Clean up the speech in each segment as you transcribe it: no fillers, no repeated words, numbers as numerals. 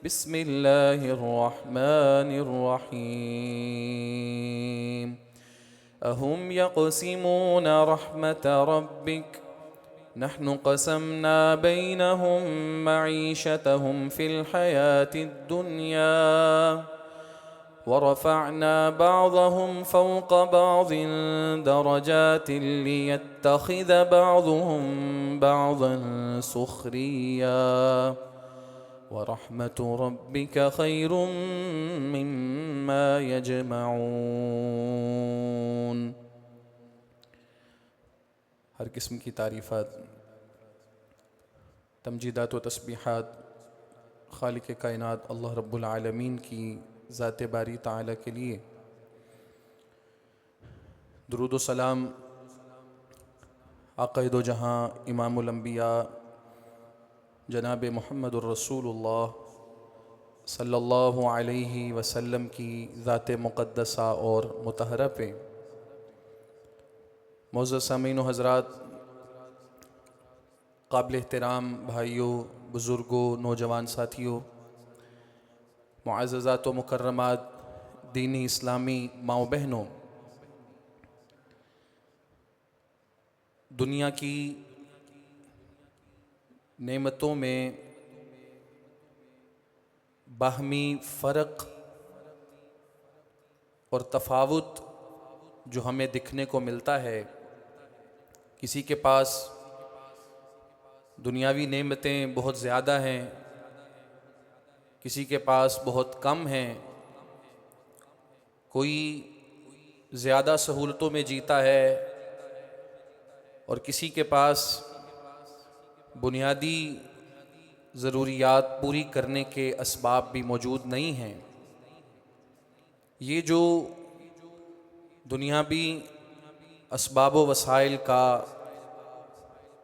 बिस्मिल्लाहिर्रहमानिर्रहीम। अहुम यक़सिमून रहमत रब्बिक नहनु क़समना बैनहुम मईशतहुम फिल हयातिद दुनिया वरफ़अना बअज़हुम फ़ौक़ बअज़िन दरजातिन लियत्तख़िज़ बअज़ुहुम बअज़न सुख़रिया वरहमतु रब्बिक खैरुम मिम्मा यजमऊन। हर किस्म की तारीफ़ात, तमजीदात व तस्बीहात खालिक कायनात अल्लाह रब्बुल आलमीन की ज़ात बारी ताला के लिए। दुरूद व सलाम आक़ाए दो जहाँ इमामुल अंबिया जनाब मुहम्मदुर रसूलुल्लाह सल्लल्लाहु अलैहि वसल्लम की ज़ात मुक़द्दसा और मुतहरा पे। मौज़ूद सामीन व हज़रात, काबिल एहतराम भाइयों, बुज़ुर्गों, नौजवान साथियों, मुअज़्ज़ज़ात व मुकर्रमात, दीनी इस्लामी माओ बहनों, दुनिया की नेमतों में बाहमी फ़र्क और तफ़ावुत जो हमें दिखने को मिलता है, किसी के पास दुनियावी नेमतें बहुत ज़्यादा हैं, किसी के पास बहुत कम हैं। कोई ज़्यादा सहूलतों में जीता है और किसी के पास बुनियादी ज़रूरियात पूरी करने के असबाब भी मौजूद नहीं हैं। ये जो दुनियावी असबाब व वसाइल का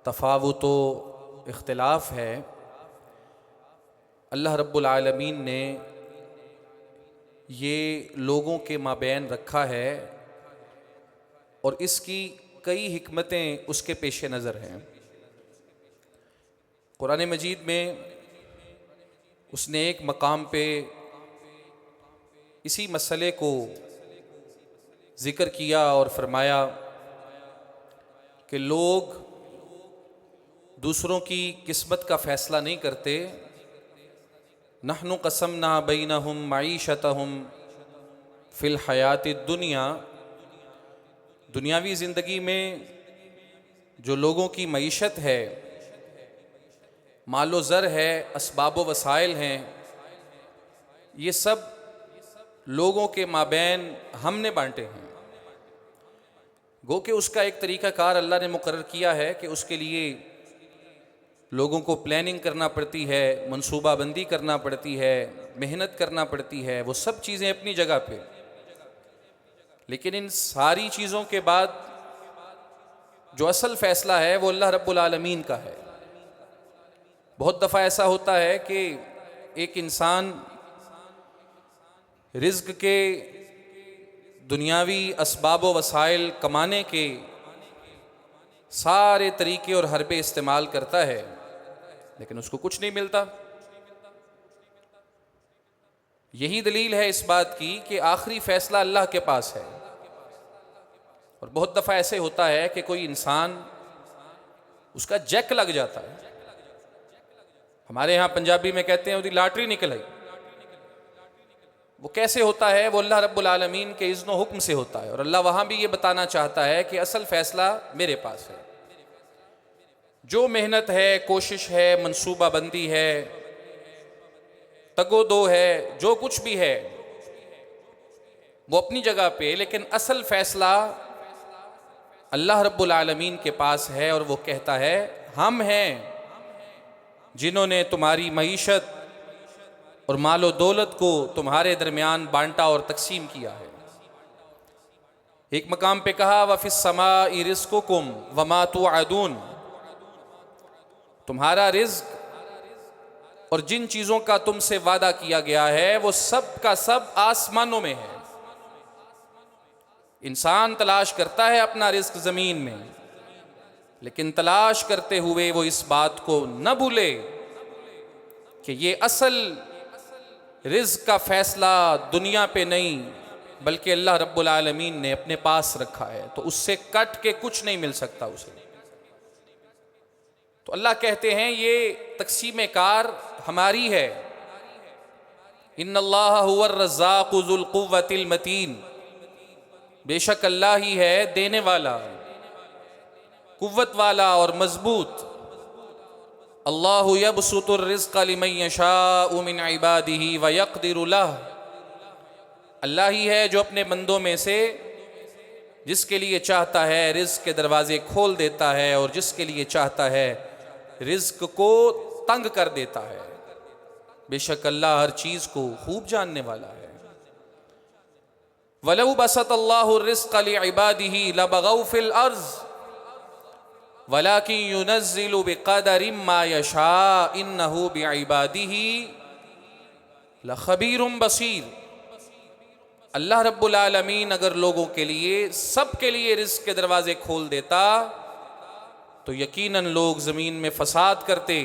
तफ़ावुत व इख्तिलाफ़ है, अल्लाह रब्बुल आलमीन ने ये लोगों के माबैन रखा है और इसकी कई हिकमतें उसके पेश नज़र हैं। कुरान मजीद में उसने एक मकाम पे इसी मसले को ज़िक्र किया और फरमाया कि लोग दूसरों की किस्मत का फ़ैसला नहीं करते। नहनु क़समना बैनहुम मईशतहुम फ़िल हयातिद दुनिया, दुनियावी ज़िंदगी में जो लोगों की मईशत है, मालो ज़र है, असबाब व वसाइल हैं, ये सब लोगों के माबैन हमने बांटे हैं। गो कि उसका एक तरीक़ाकार अल्लाह ने मुकर्रर किया है कि उसके लिए लोगों को प्लानिंग करना पड़ती है, मनसूबाबंदी करना पड़ती है, मेहनत करना पड़ती है। वो सब चीज़ें अपनी जगह पे, लेकिन इन सारी चीज़ों के बाद जो असल फ़ैसला है वो अल्लाह रब्बुल आलमीन का है। बहुत दफ़ा ऐसा होता है कि एक इंसान रिज़्क़ के दुनियावी असबाब व वसाइल कमाने के सारे तरीक़े और हरबे इस्तेमाल करता है, लेकिन उसको कुछ नहीं मिलता। यही दलील है इस बात की कि आखिरी फ़ैसला अल्लाह के पास है। और बहुत दफ़ा ऐसे होता है कि कोई इंसान, उसका जैक लग जाता है। हमारे यहाँ पंजाबी में कहते हैं उसकी लॉटरी निकल आई। वो कैसे होता है? वो अल्लाह रब्बुल आलमीन के इज़्न व हुक्म से होता है। और अल्लाह वहाँ भी ये बताना चाहता है कि असल फ़ैसला मेरे पास है। जो मेहनत है, कोशिश है, मनसूबाबंदी है, तगो दो है, जो कुछ भी है वो अपनी जगह पे, लेकिन असल फ़ैसला अल्लाह रब्बुल आलमीन के पास है। और वो कहता है, हम हैं जिन्होंने तुम्हारी मईशत और मालो दौलत को तुम्हारे दरमियान बांटा और तकसीम किया है। एक मकाम पे कहा, वफ़िस समाई रिज़्क़ुकुम वमा तुअदून, तुम्हारा रिज़्क़ और जिन चीज़ों का तुमसे वादा किया गया है वो सब का सब आसमानों में है। इंसान तलाश करता है अपना रिज़्क़ ज़मीन में, लेकिन तलाश करते हुए वो इस बात को न भूले कि ये असल रिज़्क़ का फ़ैसला दुनिया पे नहीं बल्कि अल्लाह रब्बुल आलमीन ने अपने पास रखा है, तो उससे कट के कुछ नहीं मिल सकता उसे। तो अल्लाह कहते हैं ये तक़सीम कार हमारी है। इन्नल्लाह हुवर रज़्ज़ाक़ु ज़ुल क़ुव्वतिल मतीन, बेशक अल्लाह ही है देने वाला, कुव्वत वाला और मजबूत। अल्लाहु यबसुतुर रिज़्क़ लिमन यशाउ मिन इबादिही व यक़दिरु लह, अल्लाह ही है जो अपने बंदों में से जिसके लिए चाहता है रिज़्क़ के दरवाजे खोल देता है और जिसके लिए चाहता है रिज़्क़ को तंग कर देता है। बेशक अल्लाह हर चीज़ को खूब जानने वाला है। वलौ बसतल्लाहु रिज़्क़ लिइबादिही लबगौ फिल अर्ज़ वलाकिन युनज़्ज़िलु बिक़दरिम मा यशा इन्नहु बिइबादिही लख़बीरुम बसीर। अल्लाह रब्बुल आलमीन अगर लोगों के लिए, सब के लिए रिज़्क़ के दरवाजे खोल देता तो यकीनन लोग ज़मीन में फ़साद करते,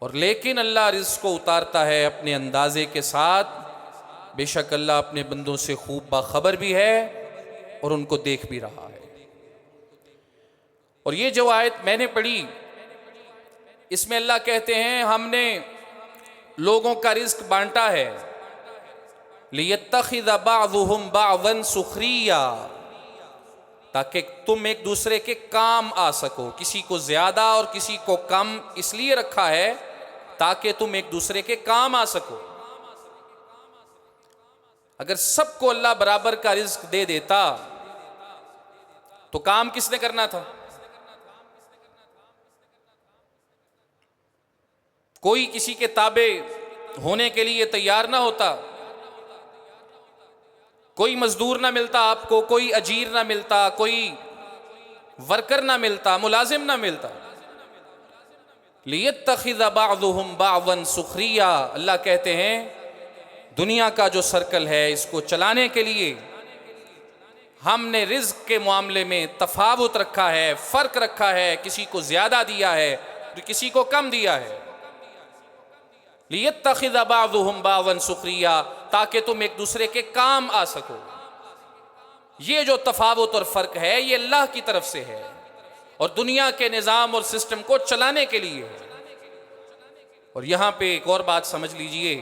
और लेकिन अल्लाह रिज़्क़ को उतारता है अपने अंदाज़े के साथ। बेशक अल्लाह अपने बंदों से खूब बाखबर भी है और उनको देख भी रहा है। और ये जो आयत मैंने पढ़ी, इसमें अल्लाह कहते हैं हमने लोगों का रिज़्क़ बांटा है, लियत्तखिज़ बाज़ुहुम बाज़न सुख़रिया, ताकि तुम एक दूसरे के काम आ सको। किसी को ज़्यादा और किसी को कम इसलिए रखा है ताकि तुम एक दूसरे के काम आ सको। अगर सबको अल्लाह बराबर का रिज़्क़ दे देता तो काम किसने करना था? कोई किसी के ताबे होने के लिए तैयार ना होता, कोई मजदूर ना मिलता आपको, कोई अजीर ना मिलता, कोई वर्कर ना मिलता, मुलाजिम ना मिलता। लियत्तखिज़ बाज़ुहुम बाज़न सुख़रिया, अल्लाह कहते हैं दुनिया का जो सर्कल है इसको चलाने के लिए हमने रिज़्क़ के मामले में तफावुत रखा है, फ़र्क रखा है, किसी को ज़्यादा दिया है तो किसी को कम दिया है। लियत्तखिज़ बाज़ुहुम बाज़न सुख़रिया, ताकि तुम एक दूसरे के काम आ सको। ये जो तफावुत और फ़र्क है ये अल्लाह की तरफ से है और दुनिया के निज़ाम और सिस्टम को चलाने के लिए है। और यहाँ पे एक और बात समझ लीजिए,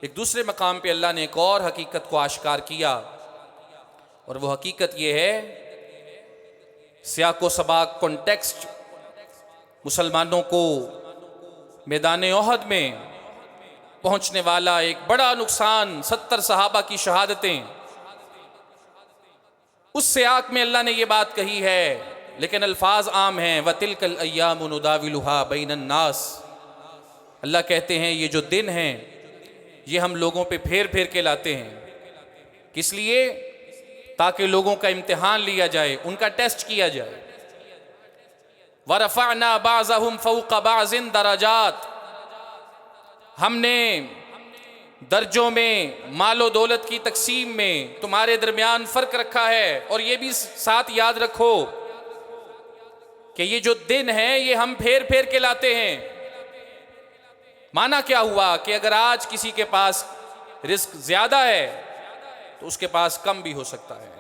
एक दूसरे मकाम पे अल्लाह ने एक और हकीकत को आश्कार किया, और वो हकीकत ये है, सियाको सबाक कॉन्टेक्स्ट मुसलमानों को मैदान ओहद में पहुंचने वाला एक बड़ा नुकसान, 70 सहाबा की शहादतें, उस सियाक में अल्लाह ने ये बात कही है, लेकिन अल्फाज आम हैं। वतिलकल अय्यामु नुदाविलुहा बैनन नास, अल्लाह कहते हैं ये जो दिन हैं ये हम लोगों पे फेर फेर के लाते हैं। किस लिए? ताकि लोगों का इम्तिहान लिया जाए, उनका टेस्ट किया जाए। वरफ़अना बाज़हुम फ़ौक़ बाज़िन दरजात, हमने दर्जों में, मालो दौलत की तकसीम में तुम्हारे दरमियान फ़र्क रखा है। और ये भी साथ याद रखो कि ये जो दिन है ये हम फेर फेर के लाते हैं। माना क्या हुआ कि अगर आज किसी के पास रिज़्क़ ज़्यादा है तो उसके पास कम भी हो सकता है,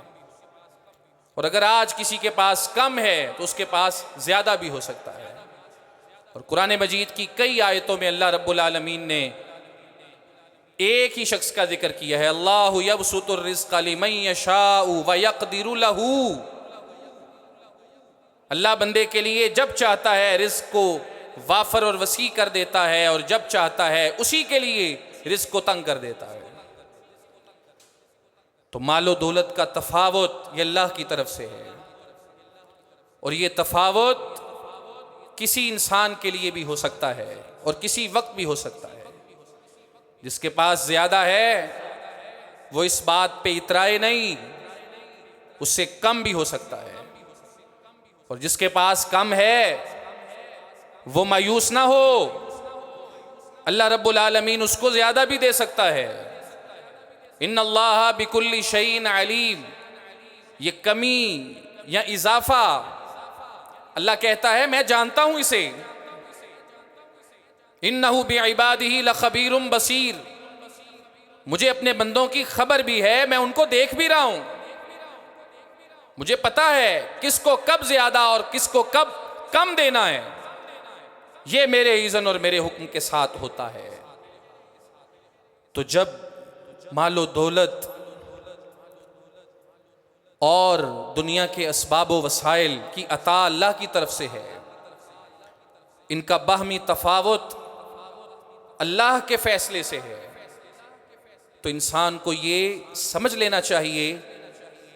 और अगर आज किसी के पास कम है तो उसके पास ज़्यादा भी हो सकता है। और कुरान मजीद की कई आयतों में अल्लाह रब्बुल आलमीन ने एक ही शख्स का जिक्र किया है, अल्लाहु यबसुतुर रिज़्क़ लिमन यशाउ व यक़दिरु लहू। अल्लाह बंदे के लिए जब चाहता है रिज़्क़ को वाफर और वसी कर देता है, और जब चाहता है उसी के लिए रिज़्क़ को तंग कर देता है। तो मालो दौलत का तफावत ये अल्लाह की तरफ से है, और ये तफावत किसी इंसान के लिए भी हो सकता है और किसी वक्त भी हो सकता है। जिसके पास ज़्यादा है वो इस बात पे इतराए नहीं, उससे कम भी हो सकता है, और जिसके पास कम है वो मायूस ना हो, अल्लाह रब्बुल आलमीन उसको ज़्यादा भी दे सकता है। इन्नल्लाह बिकुल्लि शैइन अलीम, ये कमी या इजाफा अल्लाह कहता है मैं जानता हूं इसे। इन्नहु बिइबादिही लखबीरुम बसीर, मुझे अपने बंदों की खबर भी है, मैं उनको देख भी रहा हूं। मुझे पता है किसको कब ज्यादा और किसको कब कम देना है। ये मेरे इज़्न और मेरे हुक्म के साथ होता है। तो जब मालो दौलत और दुनिया के असबाब व वसाइल की अता अल्लाह की तरफ से है, इनका बाहमी तफावत अल्लाह के फैसले से है, तो इंसान को ये समझ लेना चाहिए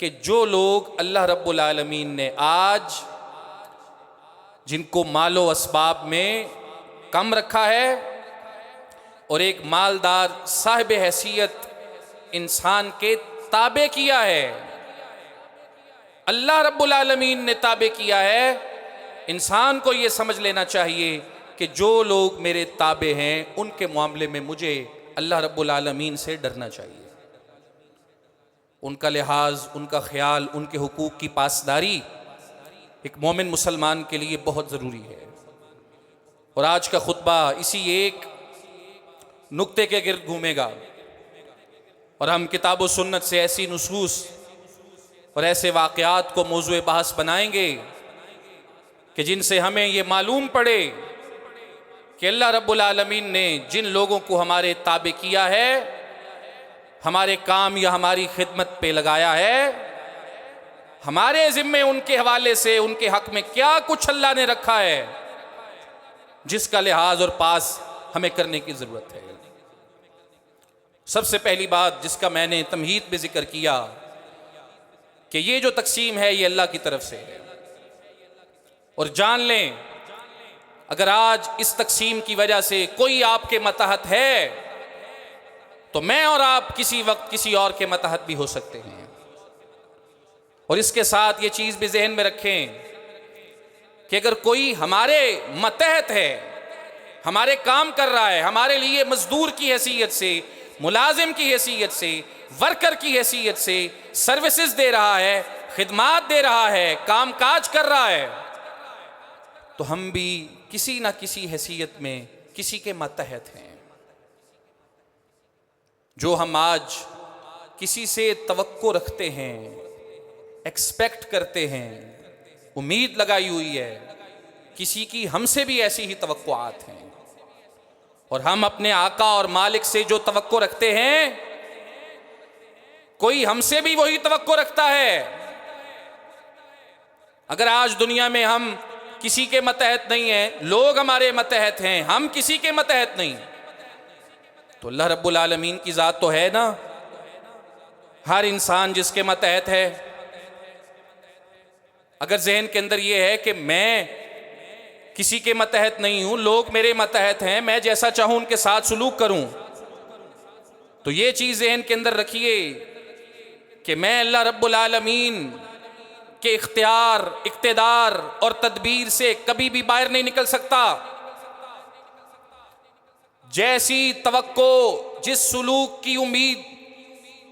कि जो लोग अल्लाह रब्बुल आलमीन ने आज जिनको मालो असबाब में कम रखा है और एक मालदार साहिब हैसियत इंसान के ताबे किया है, अल्लाह रब्बुल आलमीन ने ताबे किया है, इंसान को ये समझ लेना चाहिए कि जो लोग मेरे ताबे हैं उनके मामले में मुझे अल्लाह रब्बुल आलमीन से डरना चाहिए। उनका लिहाज, उनका ख्याल, उनके हुकूक की पासदारी एक मोमिन मुसलमान के लिए बहुत ज़रूरी है। और आज का खुतबा इसी एक नुक्ते के गिर्द घूमेगा और हम किताब व सुन्नत से ऐसी नुसूस और ऐसे वाक़यात को मौज़ूए बहस बनाएंगे कि जिनसे हमें ये मालूम पड़े कि अल्लाह रब्बुल आलमीन ने जिन लोगों को हमारे ताबे किया है, हमारे काम या हमारी खिदमत पे लगाया है, हमारे ज़िम्मे उनके हवाले से उनके हक़ में क्या कुछ अल्लाह ने रखा है जिसका लिहाज और पास हमें करने की ज़रूरत है। सबसे पहली बात जिसका मैंने तमहीद में ज़िक्र किया कि ये जो तकसीम है ये अल्लाह की तरफ से है। और जान लें, अगर आज इस तकसीम की वजह से कोई आपके मतहत है तो मैं और आप किसी वक्त किसी और के मतहत भी हो सकते हैं। और इसके साथ ये चीज़ भी जहन में रखें कि अगर कोई हमारे मतहत है, हमारे काम कर रहा है, हमारे लिए मजदूर की हैसियत से, मुलाजिम की हैसियत से, वर्कर की हैसियत से सर्विसेज दे रहा है, खिदमात दे रहा है, काम काज कर रहा है, तो हम भी किसी ना किसी हैसियत में किसी के मतहत हैं। जो हम आज किसी से तवक्को रखते हैं, एक्सपेक्ट करते हैं, उम्मीद लगाई हुई है, किसी की हमसे भी ऐसी ही तवक्कुआत हैं। और हम अपने आका और मालिक से जो तवक्को रखते हैं, कोई हमसे भी वही तवक्को रखता है। अगर आज दुनिया में हम किसी के मतहत नहीं हैं, लोग हमारे मतहत हैं, हम किसी के मतहत नहीं, तो अल्लाह रब्बुल आलमीन की ज़ात तो है ना। हर इंसान जिसके मतहत है, अगर जहन के अंदर यह है कि मैं किसी के मतहत नहीं हूं, लोग मेरे मतहत हैं, मैं जैसा चाहूं उनके साथ सुलूक करूं, तो ये चीज़ जहन के अंदर रखिए कि मैं अल्लाह रब्बुल आलमीन के इख्तियार, इक़्तिदार और तदबीर से कभी भी बाहर नहीं निकल सकता। जैसी तवक्को, जिस सुलूक की उम्मीद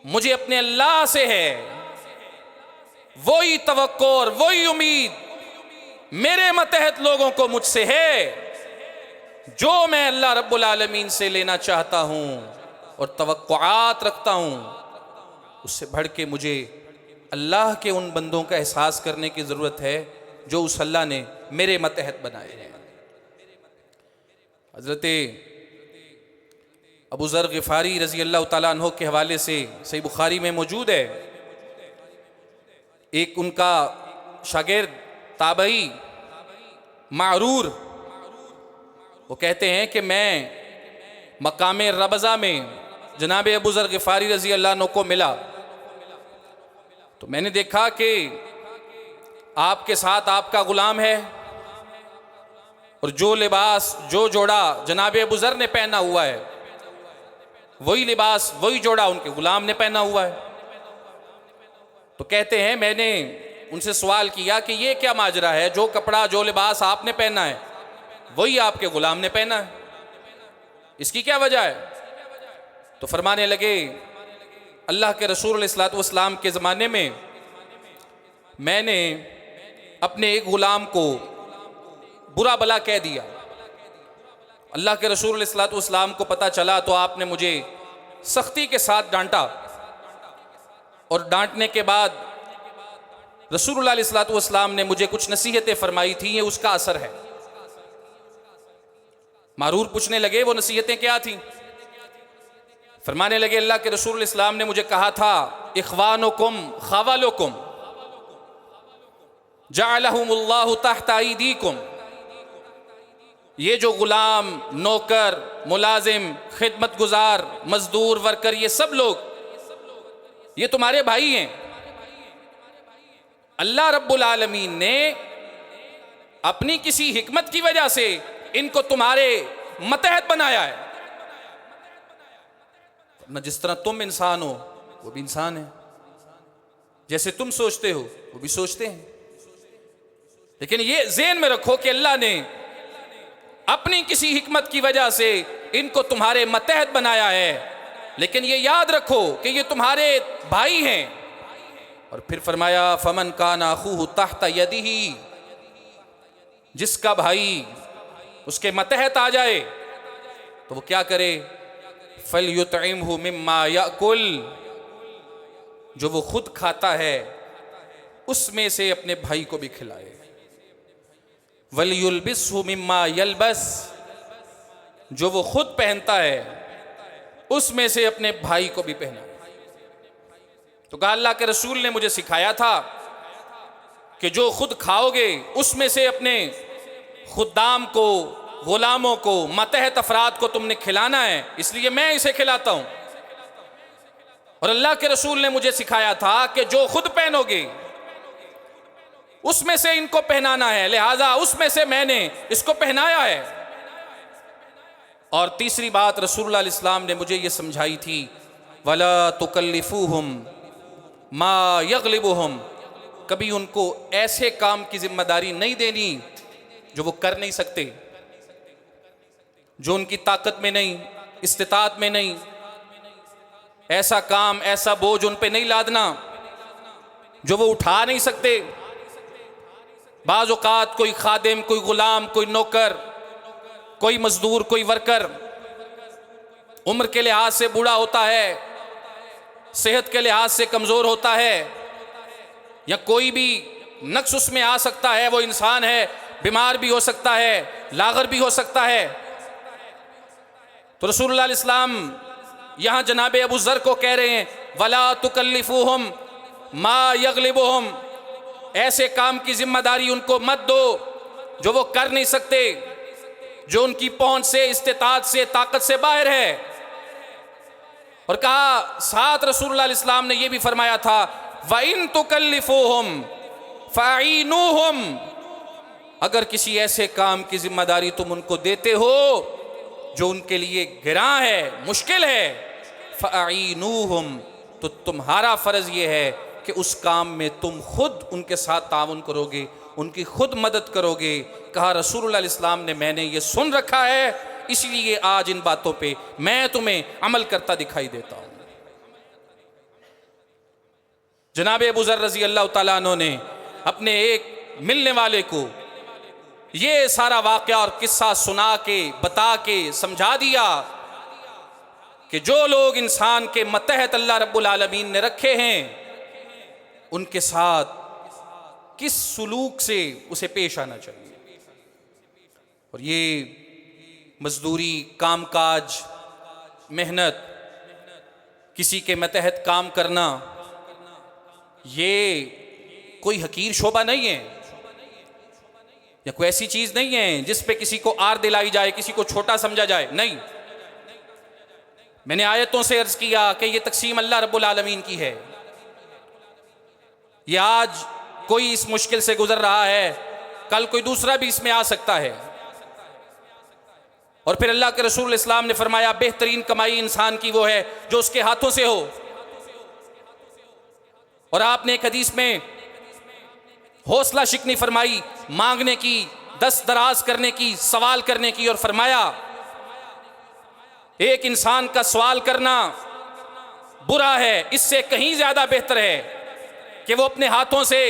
मुझे अपने अल्लाह से है, वही तवक्को और वही उम्मीद मेरे मतहत लोगों को मुझसे है। जो मैं अल्लाह रब्बुल आलमीन से लेना चाहता हूं और तवक्कुआत रखता हूं, उससे बढ़ के मुझे अल्लाह के उन बंदों का एहसास करने की ज़रूरत है जो उस अल्लाह ने मेरे मतहत बनाए हैं। हज़रत अबू ज़र ग़िफ़ारी रज़ी अल्लाह ताला अन्हो के हवाले से सही बुखारी में मौजूद है, एक उनका शागिर्द ताबई मारूर, वो कहते हैं कि मैं मकाम रबज़ा में जनाब अबू ज़र ग़िफ़ारी रज़ी अल्लाह अन्हु को मिला, तो मैंने देखा कि आपके साथ आपका ग़ुलाम है और जो लिबास, जो जोड़ा जनाब अबू ज़र ने पहना हुआ है, वही लिबास, वही जोड़ा उनके ग़ुलाम ने पहना हुआ है। तो कहते हैं मैंने उनसे सवाल किया कि ये क्या माजरा है, जो कपड़ा, जो लिबास आपने पहना है वही आपके ग़ुलाम ने पहना है, इसकी क्या वजह है? तो फरमाने लगे, अल्लाह के रसूल अलैहिस्सलातु वस्सलाम के ज़माने में मैंने अपने एक ग़ुलाम को बुरा भला कह दिया अल्लाह के रसूल अलैहिस्सलातु वस्सलाम को पता चला तो आपने मुझे सख्ती के साथ डांटा, और डांटने के बाद रसूलुल्लाह अलैहिस्सलातु वस्सलाम ने मुझे कुछ नसीहतें फरमाई थी, ये उसका असर है। मारूर पूछने लगे वो नसीहतें क्या थी। फरमाने लगे अल्लाह के रसूल इस्लाम ने मुझे कहा था, इख्वानुकुम खवालुकुम जअलहुमुल्लाहु तहत अयदीकुम, ये जो गुलाम, नौकर, मुलाजिम, खिदमत गुजार, मजदूर, वर्कर, ये सब लोग ये तुम्हारे भाई हैं। अल्लाह रब्बुल आलमीन ने अपनी किसी हिकमत की वजह से इनको तुम्हारे मतहत बनाया है। न जिस तरह तुम इंसान हो वो भी इंसान है, जैसे तुम सोचते हो वो भी सोचते हैं। लेकिन ये ज़हन में रखो कि अल्लाह ने अपनी किसी हिकमत की वजह से इनको तुम्हारे मतहत बनाया है, लेकिन ये याद रखो कि ये तुम्हारे भाई हैं। और फिर फरमाया फमन काना अखूहु तहत यदिही, जिसका भाई उसके मतहत आ जाए तो वो क्या करे, फलयुतइमहु मिम्मा याकुल, जो वो खुद खाता है उसमें से अपने भाई को भी खिलाए। वलयुल्बिसहु मिम्मा यलबस, जो वो खुद पहनता है उसमें से अपने भाई को भी पहनाए। तो कहा अल्लाह के रसूल ने मुझे सिखाया था कि जो खुद खाओगे उसमें से अपने खुद्दाम को, गुलामों को, मतहत अफराद को तुमने खिलाना है, इसलिए मैं इसे खिलाता हूं। और अल्लाह के रसूल ने मुझे सिखाया था कि जो खुद पहनोगे उसमें से इनको पहनाना है, लिहाजा उसमें से मैंने इसको पहनाया है। और तीसरी बात रसूलुल्लाह इस्लाम ने मुझे ये समझाई थी, वला तुकल्लिफूहुम मा यगलिबुहुम, कभी उनको ऐसे काम की जिम्मेदारी नहीं देनी जो वो कर नहीं सकते, जो उनकी ताकत में नहीं, इस्तिताअत में नहीं। ऐसा काम, ऐसा बोझ उन पे नहीं लादना जो वो उठा नहीं सकते। बाज़ औक़ात कोई खादिम, कोई गुलाम, कोई नौकर, कोई मजदूर, कोई वर्कर उम्र के लिहाज से बूढ़ा होता है, सेहत के लिहाज से कमज़ोर होता है, या कोई भी नक्स उसमें आ सकता है, वो इंसान है, बीमार भी हो सकता है, लागर भी हो सकता है। तो रसूलुल्लाह इस्लाम यहाँ जनाब अबू ज़र को कह रहे हैं, वला तुकल्लिफूहुम मा यगलिबुहुम, ऐसे काम की जिम्मेदारी उनको मत दो जो वो कर नहीं सकते, जो उनकी पहुंच से, इस्तिताअत से, ताकत से बाहर है। और कहा साथ रसूलुल्लाह इस्लाम ने यह भी फरमाया था, व इन तुकल्लिफूहुम फ़अईनूहुम, अगर किसी ऐसे काम की जिम्मेदारी तुम उनको देते हो जो उनके लिए गिरां है, मुश्किल है, फ़अईनूहुम, तो तुम्हारा फ़र्ज़ ये है कि उस काम में तुम खुद उनके साथ ताउन करोगे, उनकी खुद मदद करोगे। कहा रसूलुल्लाह इस्लाम ने मैंने ये सुन रखा है, इसलिए आज इन बातों पे मैं तुम्हें अमल करता दिखाई देता हूं। जनाब अबू ज़र रज़ी अल्लाह तआला अन्हु ने अपने एक मिलने वाले को ये सारा वाक़या और किस्सा सुना के, बता के समझा दिया कि जो लोग इंसान के मतहत अल्लाह रब्बुल आलमीन ने रखे हैं उनके साथ किस सुलूक से उसे पेश आना चाहिए। और ये मजदूरी, कामकाज, मेहनत, किसी के मतहत काम करना, ये कोई हकीर शोबा नहीं है, या कोई ऐसी चीज नहीं है जिस पे किसी को आर दिलाई जाए, किसी को छोटा समझा जाए। नहीं, मैंने आयतों से अर्ज किया कि ये तकसीम अल्लाह रब्बुल आलमीन की है। ये आज कोई इस मुश्किल से गुजर रहा है, कल कोई दूसरा भी इसमें आ सकता है। और फिर अल्लाह के रसूल इस्लाम ने फरमाया, बेहतरीन कमाई इंसान की वो है जो उसके हाथों से हो। और आपने एक हदीस में हौसला शिकनी फरमाई, मांगने की, दस्त दराज करने की, सवाल करने की, और फरमाया एक इंसान का सवाल करना बुरा है, इससे कहीं ज्यादा बेहतर है कि वो अपने हाथों से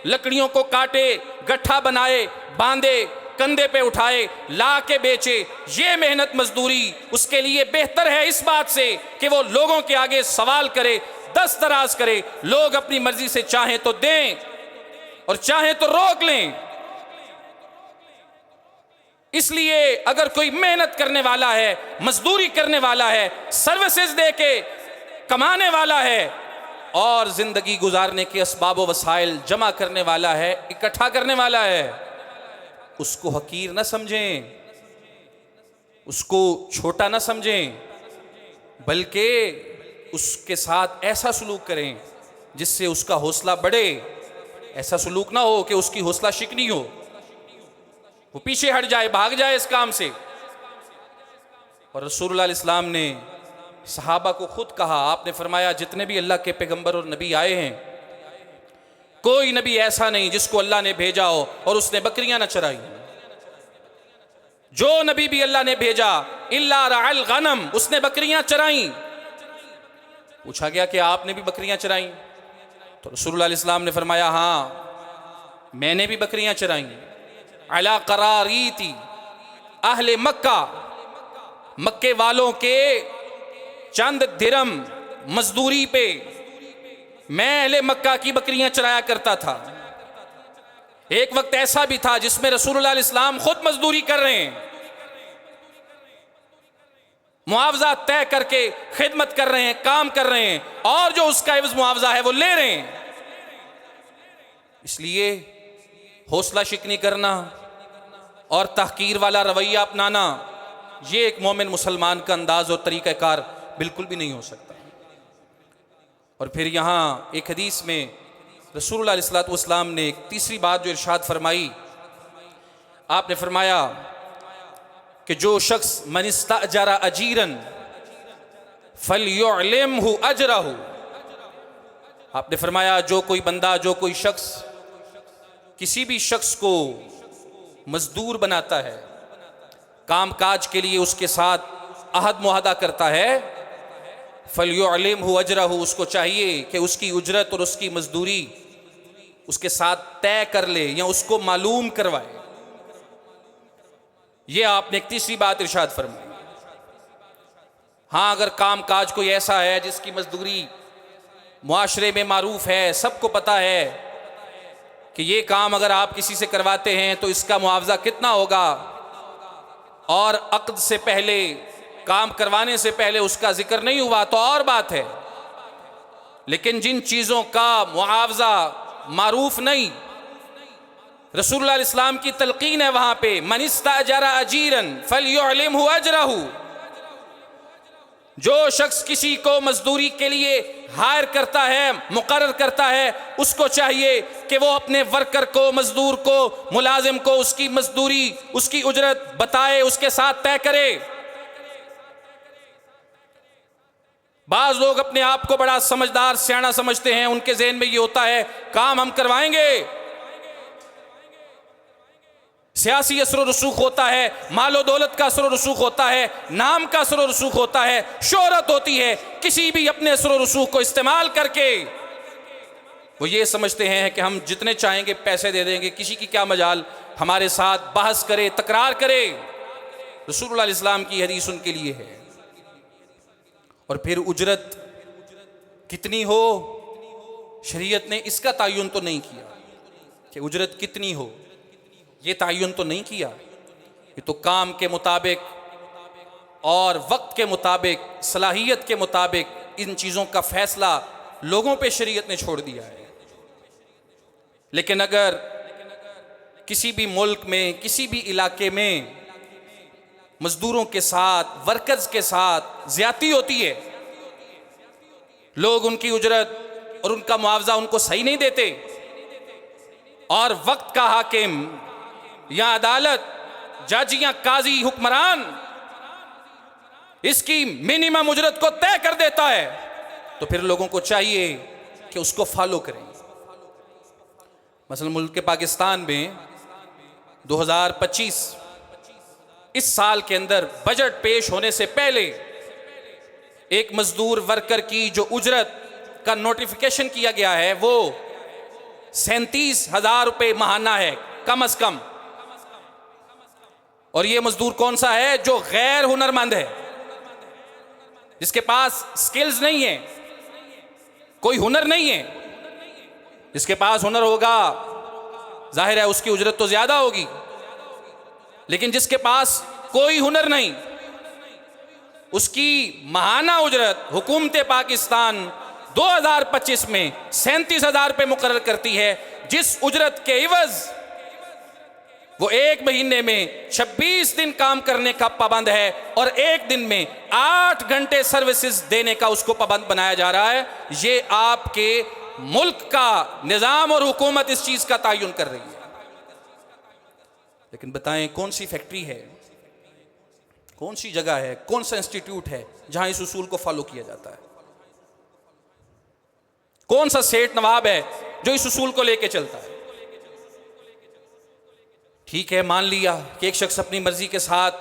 लकड़ियों को काटे, गट्ठा बनाए, बांधे, कंधे पे उठाए, ला के बेचे, ये मेहनत मजदूरी उसके लिए बेहतर है इस बात से कि वो लोगों के आगे सवाल करे, दस्त दराज करे, लोग अपनी मर्जी से चाहें तो दें और चाहें तो रोक लें। इसलिए अगर कोई मेहनत करने वाला है, मजदूरी करने वाला है, सर्विसेज दे के कमाने वाला है और जिंदगी गुजारने के असबाब व वसाइल जमा करने वाला है, इकट्ठा करने वाला है, उसको हकीर ना समझें, उसको छोटा ना समझें, बल्कि उसके साथ ऐसा सलूक करें जिससे उसका हौसला बढ़े। ऐसा सलूक ना हो कि उसकी हौसला शिकनी हो, वो पीछे हट जाए, भाग जाए इस काम से। और रसूलुल्लाह इस्लाम ने सहाबा को खुद कहा, आपने फरमाया जितने भी अल्लाह के पैगंबर और नबी आए हैं, कोई नबी ऐसा नहीं जिसको अल्लाह ने भेजा हो और उसने बकरियां न चराई। जो नबी भी अल्लाह ने भेजा इल्ला रअल गनम, उसने बकरियां चराई। पूछा गया कि आपने भी बकरियां चराई? तो रसूलुल्लाह इस्लाम ने फरमाया हाँ, मैंने भी बकरियां चराई। अला करारीती अहले मक्का, मक्के वालों के चंद दिरम मजदूरी पे मैं अहले मक्का की बकरियां चराया करता था। एक वक्त ऐसा भी था जिसमें रसूलुल्लाह इस्लाम खुद मजदूरी कर रहे हैं, मुआवजा तय करके खिदमत कर रहे हैं, काम कर रहे हैं, और जो उसका एवज मुआवजा है वो ले रहे हैं। इसलिए हौसला शिकनी करना और तहकीर वाला रवैया अपनाना, ये एक मोमिन मुसलमान का अंदाज और तरीक़ाकार बिल्कुल भी नहीं हो सकता। और फिर यहाँ एक हदीस में रसूलुल्लाह अलैहि वसल्लम ने एक तीसरी बात जो इरशाद फरमाई, आपने फरमाया कि जो शख्स मन इस्तअजरा अजीरन फलयुअलिमहु अजरहु, आपने फरमाया जो कोई बंदा, जो कोई शख्स किसी भी शख्स को मजदूर बनाता है, काम काज के लिए उसके साथ अहद मुआहदा करता है, फलयुअलिमहु अजरहु, उसको चाहिए कि उसकी उजरत और उसकी मजदूरी उसके साथ तय कर ले या उसको मालूम करवाए। ये आपने एक तीसरी बात इरशाद फरमाई। हाँ, अगर काम काज कोई ऐसा है जिसकी मजदूरी मुआशरे में मारूफ है, सबको पता है कि ये काम अगर आप किसी से करवाते हैं तो इसका मुआवजा कितना होगा, और अक़्द से पहले, काम करवाने से पहले उसका जिक्र नहीं हुआ तो और बात है। लेकिन जिन चीज़ों का मुआवजा मारूफ नहीं, रसूलुल्लाह इस्लाम की तलकीन है वहां पे, मन इस्तअजरा अजीरन फलयुअलिमहु अजरहु, जो शख्स किसी को मजदूरी के लिए हायर करता है, मुकर्रर करता है, उसको चाहिए कि वो अपने वर्कर को, मजदूर को, मुलाजिम को उसकी मजदूरी, उसकी उजरत बताए, उसके साथ तय करे। बाज लोग अपने आप को बड़ा समझदार, सियाना समझते हैं, उनके ज़हन में ये होता है काम हम करवाएंगे, सियासी असर रसूख होता है, मालो दौलत का असर रसूख होता है, नाम का असर रसूख होता है, शोहरत होती है, किसी भी अपने असर रसूख को इस्तेमाल करके वो ये समझते हैं कि हम जितने चाहेंगे पैसे दे देंगे, किसी की क्या मजाल हमारे साथ बहस करे, तकरार करे। रसूलुल्लाह इस्लाम की हदीस उनके लिए है। और फिर उजरत कितनी हो, शरीयत ने इसका तयन तो नहीं किया कि उजरत कितनी हो, ये तयन तो नहीं किया। ये तो काम के मुताबिक और वक्त के मुताबिक, सलाहियत के मुताबिक इन चीज़ों का फैसला लोगों पे शरीयत ने छोड़ दिया है। लेकिन अगर किसी भी मुल्क में, किसी भी इलाके में मजदूरों के साथ, वर्कर्स के साथ ज्यादती होती है, लोग उनकी उजरत और उनका मुआवजा उनको सही नहीं देते, और वक्त का हाकिम या अदालत, जज या काजी, हुक्मरान इसकी मिनिमम उजरत को तय कर देता है, तो फिर लोगों को चाहिए कि उसको फॉलो करें। मसलन मुल्क के पाकिस्तान में 2025 इस साल के अंदर बजट पेश होने से पहले एक मजदूर वर्कर की जो उजरत का नोटिफिकेशन किया गया है वो 37,000 रुपये महाना है, कम अज कम। और ये मजदूर कौन सा है? जो गैर हुनरमंद है, जिसके पास स्किल्स नहीं है, कोई हुनर नहीं है। जिसके पास हुनर होगा जाहिर है उसकी उजरत तो ज्यादा होगी, लेकिन जिसके पास कोई हुनर नहीं, उसकी माहाना उजरत हुकूमत पाकिस्तान 2025 में 37,000 रुपये मुकर्रर करती है, जिस उजरत के इवज वो एक महीने में 26 दिन काम करने का पाबंद है और एक दिन में 8 घंटे सर्विसेज देने का उसको पाबंद बनाया जा रहा है। ये आपके मुल्क का निजाम और हुकूमत इस चीज का तयन कर रही है। लेकिन बताएं कौन सी फैक्ट्री है, कौन सी जगह है, कौन सा इंस्टीट्यूट है जहां इस उसूल को फॉलो किया जाता है? कौन सा सेठ नवाब है जो इस उसूल को लेके चलता है? ठीक है, मान लिया कि एक शख्स अपनी मर्जी के साथ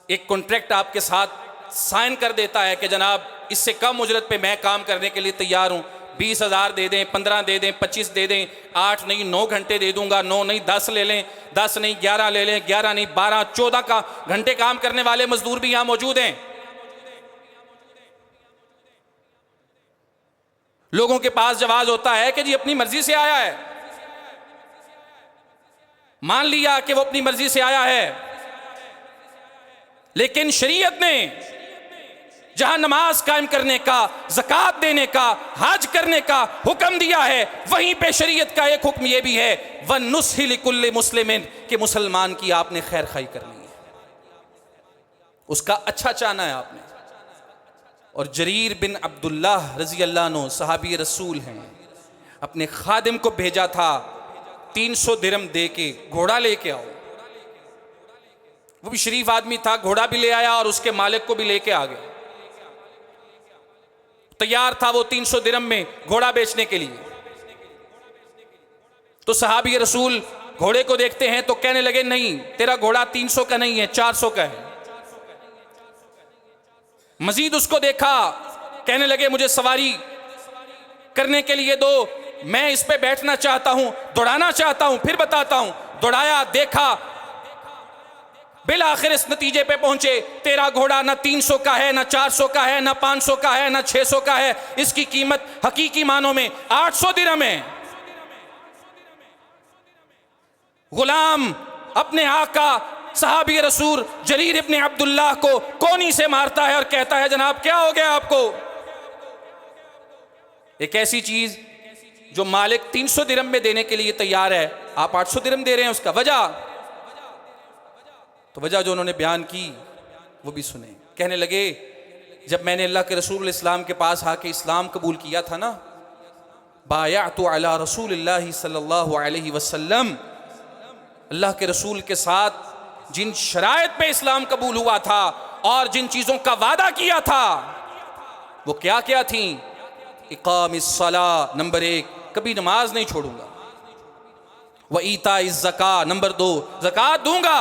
एक कॉन्ट्रैक्ट आपके साथ साइन कर देता है कि जनाब इससे कम उजरत पे मैं काम करने के लिए तैयार हूं, 20,000 दे दें, 15 दे दें, 25 दे दें, 8 नहीं 9 घंटे दे दूंगा, 9 नहीं 10 ले लें, 10 नहीं 11 ले लें, 11 नहीं 12, 14 का घंटे काम करने वाले मजदूर भी यहां मौजूद हैं। लोगों के पास जवाब होता है कि जी अपनी मर्जी से आया है। मान लिया कि वो अपनी मर्जी से आया है, लेकिन शरीयत ने जहां नमाज कायम करने का, ज़कात देने का, हज करने का हुक्म दिया है, वहीं पे शरीयत का एक हुक्म यह भी है वन्नुस्हि लिकुल्लि मुस्लिमिन, कि मुसलमान की आपने खैर खाई करनी है, उसका अच्छा चाहना है आपने। और जरीर बिन अब्दुल्लाह रजी अल्लाह अन्हु सहाबी रसूल हैं, अपने खादिम को भेजा था 300 दिरहम दे के घोड़ा लेके आओ। वो भी शरीफ आदमी था, घोड़ा भी ले आया और उसके मालिक को भी लेके आ गया। तैयार था वो 300 दिरहम में घोड़ा बेचने के लिए। तो सहाबी रसूल घोड़े को देखते हैं तो कहने लगे नहीं, तेरा घोड़ा 300 का नहीं है, 400 का है। मजीद उसको देखा, कहने लगे मुझे सवारी करने के लिए दो, मैं इस पे बैठना चाहता हूं, दौड़ाना चाहता हूं, फिर बताता हूं। दौड़ाया, देखा, बिल आखिर इस नतीजे पे पहुंचे तेरा घोड़ा ना 300 का है, ना 400 का है, ना 500 का है, ना 600 का है, इसकी कीमत हकीकी मानों में 800 दिरहम है। गुलाम अपने आका सहाबी रसूल जरीर इब्ने अब्दुल्लाह को कोनी से मारता है और कहता है जनाब क्या हो गया आपको? एक ऐसी चीज जो मालिक 300 दिरहम में देने के लिए तैयार है, आप 800 दिरहम दे रहे हैं, उसका वजह? तो वजह जो उन्होंने बयान की वो भी सुने। कहने लगे जब मैंने अल्लाह के रसूल इस्लाम के पास आके इस्लाम कबूल किया था ना, बायअतु अला रसूलिल्लाहि सल्लल्लाहु अलैहि वसल्लम, अल्लाह के रसूल के साथ जिन शराइत पे इस्लाम कबूल हुआ था और जिन चीजों का वादा किया था वो क्या क्या थी? इकामिस सला, नंबर 1, कभी नमाज नहीं छोड़ूंगा। व ईताइज़ ज़का, नंबर 2, ज़कात दूंगा।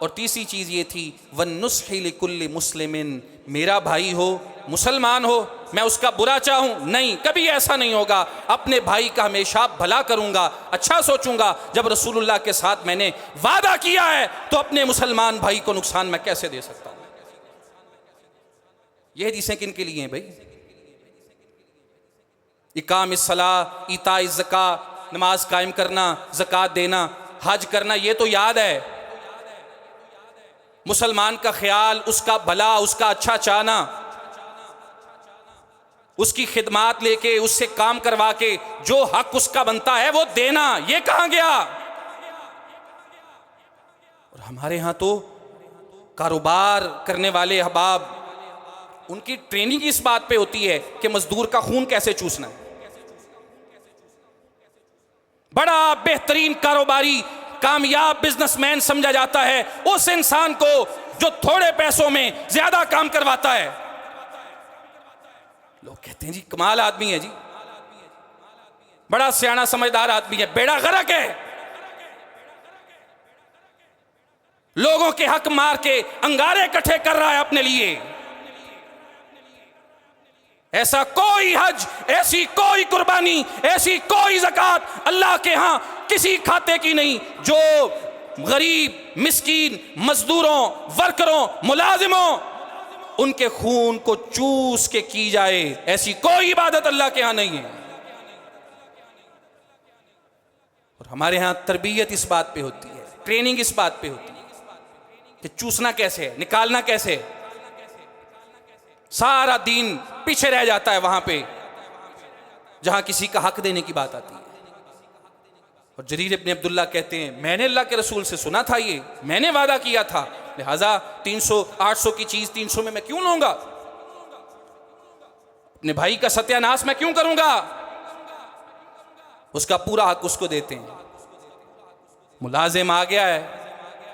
और तीसरी चीज ये थी वन्नुस्हि लिकुल्लि मुस्लिमिन, मेरा भाई हो, मुसलमान हो, मैं उसका बुरा चाहूं नहीं, कभी ऐसा नहीं होगा। अपने भाई का हमेशा भला करूंगा, अच्छा सोचूंगा। जब रसूलुल्लाह के साथ मैंने वादा किया है तो अपने मुसलमान भाई को नुकसान मैं कैसे दे सकता हूं? यह हदीसें किन के लिए हैं भाई? इकामिस सला, ईताइज़ ज़का, नमाज कायम करना, ज़कात देना, हज करना, ये तो याद है। मुसलमान का ख्याल, उसका भला, उसका अच्छा चाहना, उसकी खिदमात लेके, उससे काम करवा के जो हक उसका बनता है वो देना, ये कहां गया? और हमारे यहां तो कारोबार करने वाले अहबाब, उनकी ट्रेनिंग इस बात पे होती है कि मजदूर का खून कैसे चूसना है। बड़ा बेहतरीन कारोबारी, कामयाब बिजनेसमैन समझा जाता है उस इंसान को जो थोड़े पैसों में ज्यादा काम करवाता है। लोग कहते हैं जी कमाल आदमी है जी, बड़ा सियाना समझदार आदमी है, बेड़ा गर्क है, लोगों के हक मार के अंगारे इकट्ठे कर रहा है अपने लिए। ऐसा कोई हज, ऐसी कोई कुर्बानी, ऐसी कोई ज़कात अल्लाह के यहां किसी खाते की नहीं जो गरीब मिस्कीन मजदूरों वर्करों मुलाजिमों उनके खून को चूस के की जाए, ऐसी कोई इबादत अल्लाह के यहां नहीं है। और हमारे यहां तरबियत इस बात पे होती है, ट्रेनिंग इस बात पे होती है कि चूसना कैसे है, निकालना कैसे है। सारा दिन पीछे रह जाता है वहां पे जहां किसी का हक देने की बात आती है। और जरीर इब्न अब्दुल्ला कहते हैं, मैंने अल्लाह के रसूल से सुना था, ये मैंने वादा किया था, लिहाजा 300-800 की चीज 300 में मैं क्यों लूंगा, अपने भाई का सत्यानाश मैं क्यों करूंगा। उसका पूरा हक उसको देते हैं। मुलाजिम आ गया है,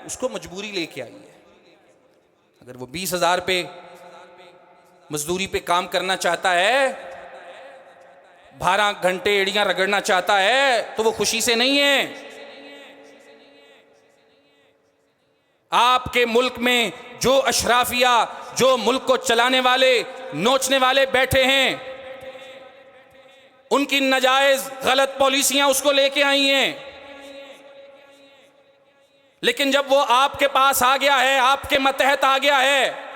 उसको मजबूरी लेके आई है। अगर वो 20,000 पे मजदूरी पे काम करना चाहता है, 12 घंटे एड़ियां रगड़ना चाहता है, तो वो खुशी से नहीं है। आपके मुल्क में जो अशराफिया, जो मुल्क को चलाने वाले नोचने वाले बैठे हैं, उनकी नाजायज गलत पॉलिसियां उसको लेके आई हैं। लेकिन जब वो आपके पास आ गया है, आपके मतहत आ गया है,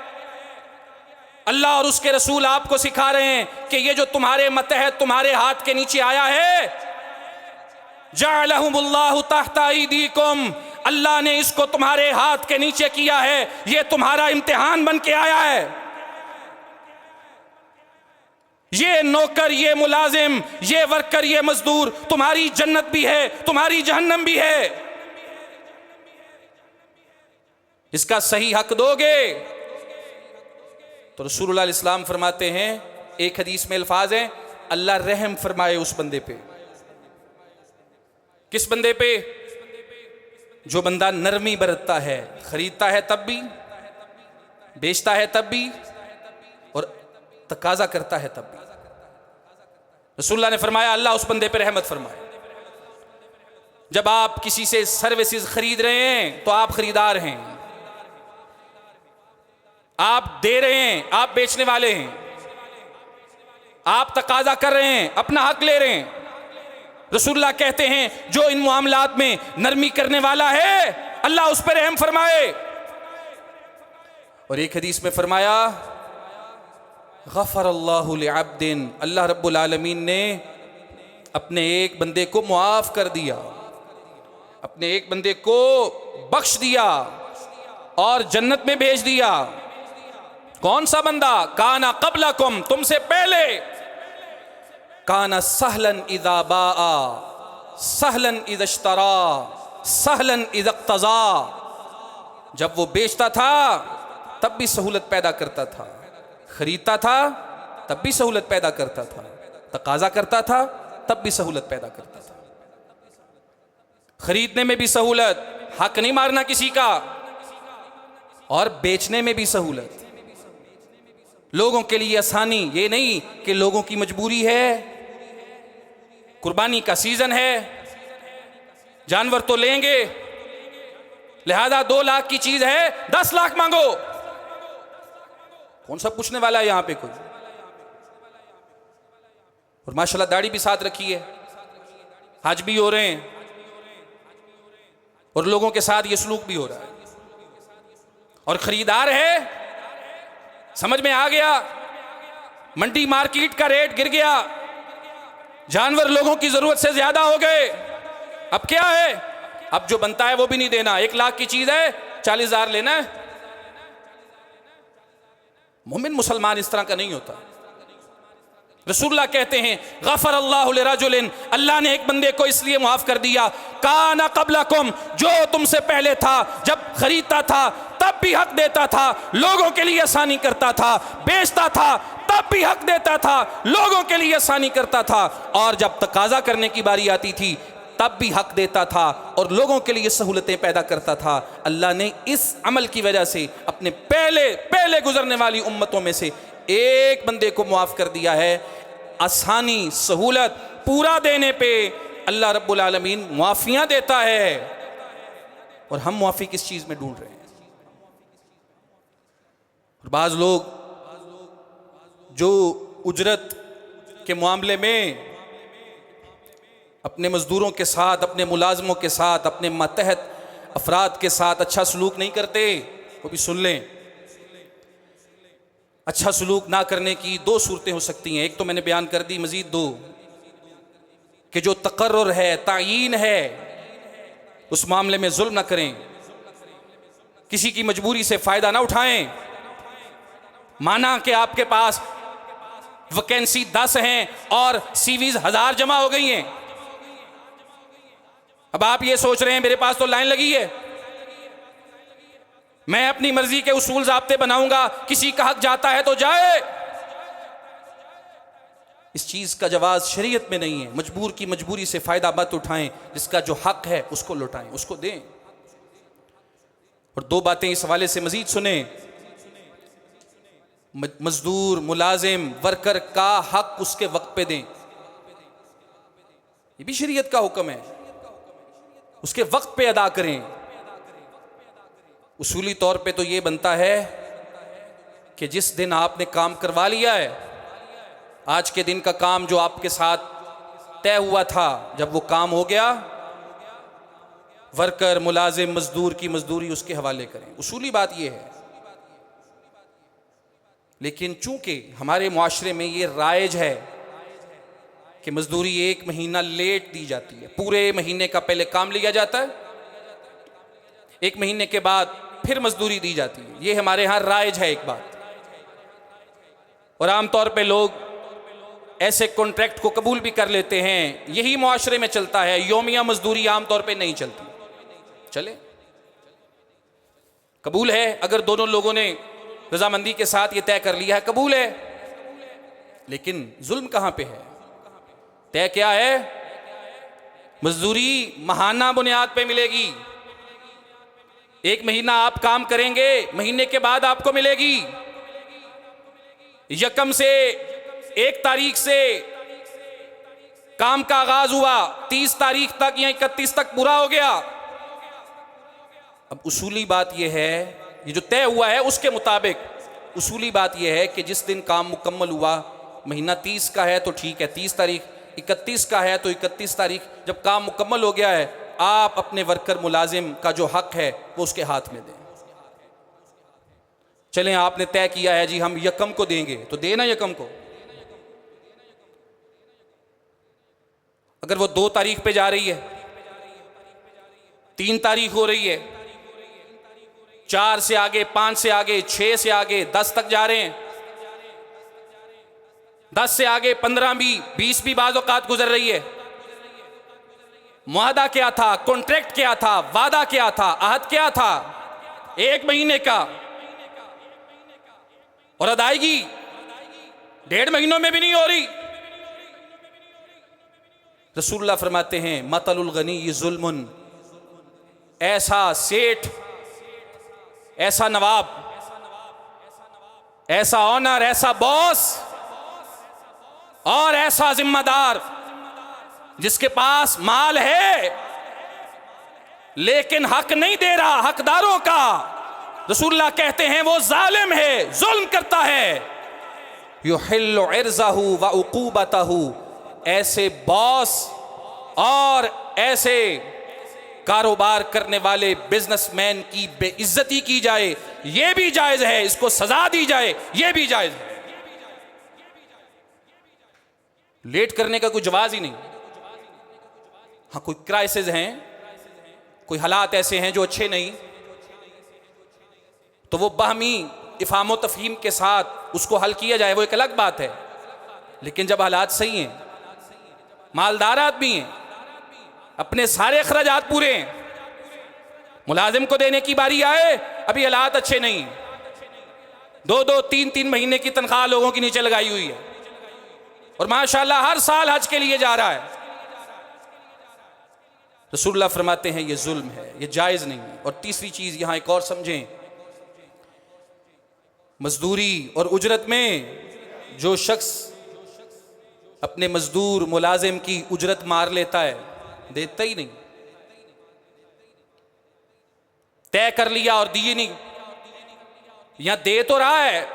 अल्लाह और उसके रसूल आपको सिखा रहे हैं कि ये जो तुम्हारे मतहत तुम्हारे हाथ के नीचे आया है, जअलहुमुल्लाहु तहता ऐदीकुम, अल्लाह ने इसको तुम्हारे हाथ के नीचे किया है, ये तुम्हारा इम्तिहान बन के आया है। ये नौकर, ये मुलाजिम, ये वर्कर, ये मजदूर तुम्हारी जन्नत भी है, तुम्हारी जहन्नम भी है। इसका सही हक दोगे तो रसूलुल्लाह इस्लाम फरमाते हैं, एक हदीस में अल्फाज हैं, अल्लाह रहम फरमाए उस बंदे पे। किस बंदे पे? जो बंदा नरमी बरतता है, खरीदता है तब भी, बेचता है तब भी, और तकाजा करता है तब भी। रसूलुल्लाह ने फरमाया, अल्लाह उस बंदे पे रहमत फरमाए। जब आप किसी से सर्विसेज खरीद रहे हैं तो आप खरीदार हैं, आप दे रहे हैं, आप बेचने वाले हैं, आप तकाजा कर रहे हैं, अपना हक ले रहे हैं। रसूलुल्लाह कहते हैं, जो इन मामलात में नरमी करने वाला है, अल्लाह उस पर रहम फरमाए। और एक हदीस में फरमाया, गफरल्लाहु लिअब्दिन, अल्लाह रब्बुल आलमीन ने अपने एक बंदे को मुआफ कर दिया, अपने एक बंदे को बख्श दिया और जन्नत में भेज दिया। कौन सा बंदा? काना क़ब्लकुम, तुमसे पहले, काना सहलन इज़ा बाआ, सहलन इज़ा इश्तरा, सहलन इज़ा इक़्तज़ा। जब वो बेचता था तब भी सहूलत पैदा करता था, खरीदता था तब भी सहूलत पैदा करता था, तकाजा करता था तब भी सहूलत पैदा करता था। खरीदने में भी सहूलत, हक नहीं मारना किसी का, और बेचने में भी सहूलत, लोगों के लिए आसानी। ये नहीं कि लोगों की मजबूरी है, कुर्बानी का सीजन है, जानवर तो लेंगे, लिहाजा 2 लाख की चीज है 10 लाख मांगो। कौन सा पूछने वाला है यहां पे कोई? और माशाल्लाह दाढ़ी भी साथ रखी है, हज भी हो रहे हैं, और लोगों के साथ ये सलूक भी हो रहा है, और खरीदार है। समझ में आ गया, मंडी मार्केट का रेट गिर गया, जानवर लोगों की जरूरत से ज्यादा हो गए। अब क्या है? अब जो बनता है वो भी नहीं देना। 1 लाख की चीज है 40,000 लेना है। मोमिन मुसलमान इस तरह का नहीं होता। रसूलुल्लाह कहते हैं, गफरल्लाहु लिरजुलिन, अल्लाह ने एक बंदे को इसलिए माफ कर दिया, काना क़ब्लकुम, जो तुमसे पहले था, जब खरीदता था तब भी हक देता था, लोगों के लिए आसानी करता था, बेचता था तब भी हक देता था, लोगों के लिए आसानी करता था, और जब तकाजा करने की बारी आती थी तब भी हक देता था और लोगों के लिए सहूलतें पैदा करता था। अल्लाह ने इस अमल की वजह से अपने पहले गुजरने वाली उम्मतों में से एक बंदे को माफ कर दिया है। आसानी, सहूलत पूरा देने पे अल्लाह रब्बुल आलमीन मुआफियां देता है, और हम मुआफी किस चीज में ढूंढ रहे हैं? और बाज लोग जो उजरत के मामले में अपने मजदूरों के साथ, अपने मुलाजमों के साथ, अपने मतहत अफराद के साथ अच्छा सलूक नहीं करते, वो भी सुन लें। अच्छा सलूक ना करने की दो सूरतें हो सकती हैं। एक तो मैंने बयान कर दी, मजीद दो कि जो तकर्रुर है, तायीन है, उस मामले में जुल्म ना करें, किसी की मजबूरी से फ़ायदा ना उठाएं। माना कि आपके पास वैकेंसी 10 हैं और सीवीज 1000 जमा हो गई हैं। अब आप ये सोच रहे हैं मेरे पास तो लाइन लगी है, मैं अपनी मर्जी के उसूल ज़ाब्ते बनाऊंगा, किसी का हक जाता है तो जाए। इस चीज़ का जवाब शरीयत में नहीं है। मजबूर की मजबूरी से फ़ायदा मत उठाएं, जिसका जो हक है उसको लौटाएं, उसको दें। और दो बातें इस हवाले से मजीद सुने। मजदूर, मुलाजिम, वर्कर का हक उसके वक्त पे दें, ये भी शरीयत का हुक्म है, उसके वक्त पे अदा करें। उसूली तौर पे तो ये बनता है कि जिस दिन आपने काम करवा लिया है, आज के दिन का काम जो आपके साथ तय हुआ था, जब वो काम हो गया, वर्कर, मुलाजिम, मजदूर की मजदूरी उसके हवाले करें। उसूली बात यह है। लेकिन चूंकि हमारे मुआशरे में ये राइज है कि मजदूरी 1 महीना लेट दी जाती है, पूरे महीने का पहले काम लिया जाता है, 1 महीने के बाद फिर मजदूरी दी जाती है, ये हमारे यहाँ राइज है एक बात। और आमतौर पे लोग ऐसे कॉन्ट्रैक्ट को कबूल भी कर लेते हैं, यही मुआशरे में चलता है। योमिया मजदूरी आमतौर पे नहीं चलती, चले कबूल है अगर दोनों लोगों ने रजामंदी के साथ ये तय कर लिया है, कबूल है। लेकिन जुल्म कहां पे है? तय क्या है? मजदूरी माहाना बुनियाद पे मिलेगी। 1 महीना आप काम करेंगे, महीने के बाद आपको मिलेगी। यकम से 1 तारीख से काम का आगाज हुआ, 30 तारीख तक या 31 तक पूरा हो गया। अब उसूली बात यह है, ये जो तय हुआ है उसके मुताबिक उसूली बात यह है कि जिस दिन काम मुकम्मल हुआ, महीना 30 का है तो ठीक है 30 तारीख, 31 का है तो 31 तारीख, जब काम मुकम्मल हो गया है, आप अपने वर्कर मुलाजिम का जो हक है वो उसके हाथ में दें। चलें आपने तय किया है जी हम यकम को देंगे, तो देना यकम को। अगर वो 2 तारीख पे जा रही है, 3 तारीख हो रही है, 4 से आगे, 5 से आगे, 6 से आगे, 10 तक जा रहे हैं, 10 से आगे 15 भी, 20 भी बाज़ औक़ात गुजर रही है। मुआहदा क्या था, कॉन्ट्रैक्ट क्या था, वादा क्या था, अहद क्या था? 1 महीने का, और अदायगी 1.5 महीनों में भी नहीं हो रही। रसूलुल्लाह फरमाते हैं मतलुल गनी जुल्मुन, ऐसा सेठ, ऐसा नवाब, ऐसा ऑनर, ऐसा बॉस और ऐसा जिम्मेदार जिसके पास माल है लेकिन हक नहीं दे रहा हकदारों का, रसूलुल्लाह कहते हैं वो जालिम है, जुल्म करता है। युहिल्लु इर्ज़हु व उक़ूबतहु, ऐसे बॉस और ऐसे कारोबार करने वाले बिजनेसमैन की बेइज्जती की जाए, यह भी जायज है, इसको सजा दी जाए, यह भी जायज है। लेट करने का कोई जवाज ही नहीं। हाँ, कोई क्राइसिस हैं, कोई हालात ऐसे हैं जो अच्छे नहीं, तो वो बाहमी इफ़ाम तफ़हीम के साथ उसको हल किया जाए, वो एक अलग बात है। लेकिन जब हालात सही हैं, मालदार आदमी हैं, अपने सारे अखराजात पूरे हैं, मुलाजिम को देने की बारी आए, अभी हालात अच्छे नहीं, 2-2, 3-3 महीने की तनख्वाह लोगों की नीचे लगाई हुई है, और माशाअल्लाह हर साल हज के लिए जा रहा है। रसूलुल्लाह फरमाते हैं ये जुल्म है, ये जायज़ नहीं है। और तीसरी चीज़ यहाँ एक और समझें, मजदूरी और उजरत में जो शख्स अपने मजदूर मुलाजिम की उजरत मार लेता है, देता ही नहीं, तय कर लिया और दिए नहीं, या दे तो रहा है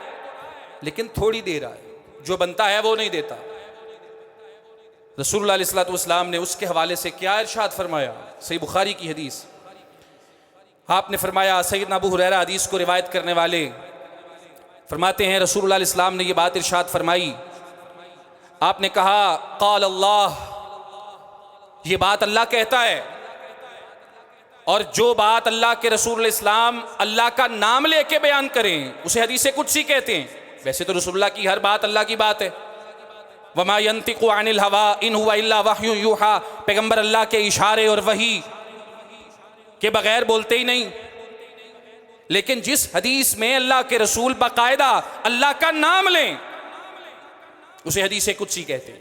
लेकिन थोड़ी दे रहा है, जो बनता है वो नहीं देता। रसूलुल्लाह अलैहिस्सलातु वस्सलाम ने उसके हवाले से क्या इरशाद फरमाया, सही बुखारी की हदीस, आपने फरमाया, सैयदना अबू हुरैरा हदीस को रिवायत करने वाले फरमाते हैं, रसूलुल्लाह इस्लाम ने ये बात इरशाद फरमाई, आपने कहा क़ाल अल्लाह, ये बात अल्लाह कहता है, और जो बात अल्लाह के रसूल इस्लाम अल्लाह का नाम लेके बयान करें उसे हदीस कुदसी कहते हैं। वैसे तो रसूलुल्लाह की हर बात अल्लाह की बात है, वमा यंतिकु अनिल हवा इन हुवा इल्ला वह्यु यूहा, पैगंबर अल्लाह के इशारे और वही के बगैर बोलते ही नहीं। लेकिन जिस हदीस में अल्लाह के रसूल बाकायदा अल्लाह का नाम लें उसे हदीस कुदसी कहते हैं।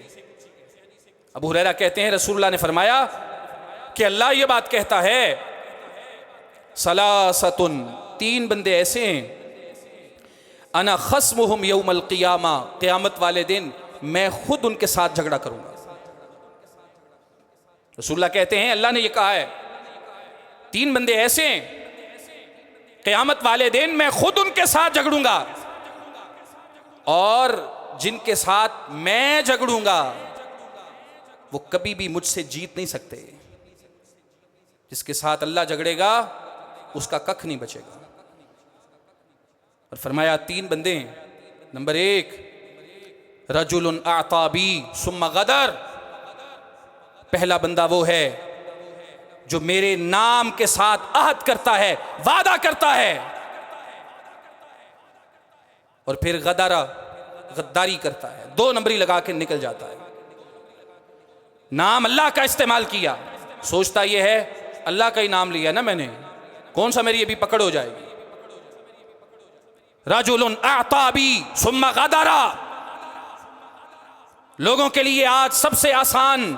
अबू हुरैरा कहते हैं, रसूलुल्लाह ने फरमाया कि अल्लाह ये बात कहता है, सलासतुन, तीन बंदे ऐसे हैं, अना खस्मुहुम यौमल क़ियामा, क़यामत वाले दिन मैं खुद उनके साथ झगड़ा करूंगा। रसूलुल्लाह कहते हैं, अल्लाह ने ये कहा है, तीन बंदे ऐसे हैं, क़यामत वाले दिन मैं खुद उनके साथ झगड़ूंगा, और जिनके साथ मैं झगड़ूंगा वो कभी भी मुझसे जीत नहीं सकते। जिसके साथ अल्लाह झगड़ेगा उसका कख नहीं बचेगा। और फरमाया तीन बंदे हैं। नंबर एक, रजुलुन आताबी सुम्मा गदर, पहला बंदा वो है जो मेरे नाम के साथ अहद करता है, वादा करता है, और फिर गद्दारी करता है, दो नंबरी लगा के निकल जाता है। नाम अल्लाह का इस्तेमाल किया, सोचता यह है अल्लाह का ही नाम लिया ना मैंने, कौन सा मेरी अभी पकड़ हो जाएगी। रजुलुन आताबी सुम्मा गदरा, लोगों के लिए आज सबसे आसान